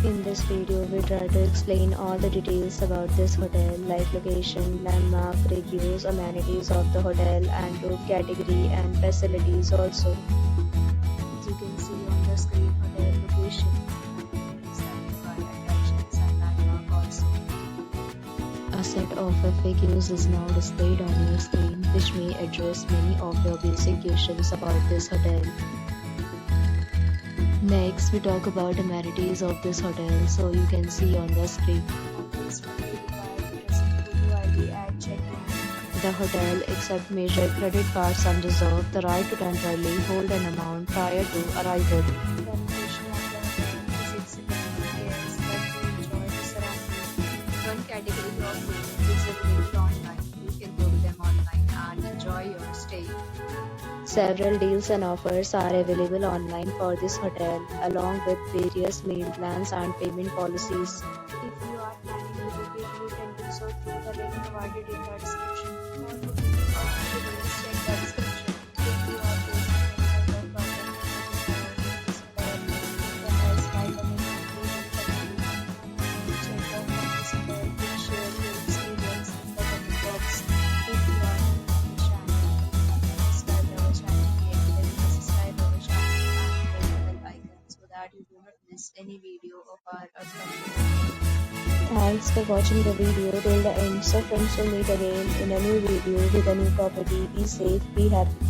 In this video, we try to explain all the details about this hotel, like location, landmark, reviews, amenities of the hotel, and room category and facilities also. As you can see on the screen, hotel location and nearby attractions and landmark also. A set of FAQs is now displayed on your screen, which may address many of your basic questions about this hotel. Next, we talk about amenities of this hotel, so you can see on the screen. The hotel accepts major credit cards and reserves the right to temporarily hold an amount prior to arrival. The location of the hotel is excellent. Guests love to enjoy the surroundings. One category of rooms is available online. You can book them online and enjoy your stay. Several deals and offers are available online for this hotel, along with various meal plans and payment policies. If you are planning to book it, you can do so through the link provided in the description. For booking details, check the description. If you are facing any other problem with this hotel, you can ask by commenting below. Check out this hotel and share your experience in the comment box. If you are that you do not miss any video of our upcoming. Thanks for watching the video till the end. So friends, will meet again in a new video with a new property. Be safe, be happy.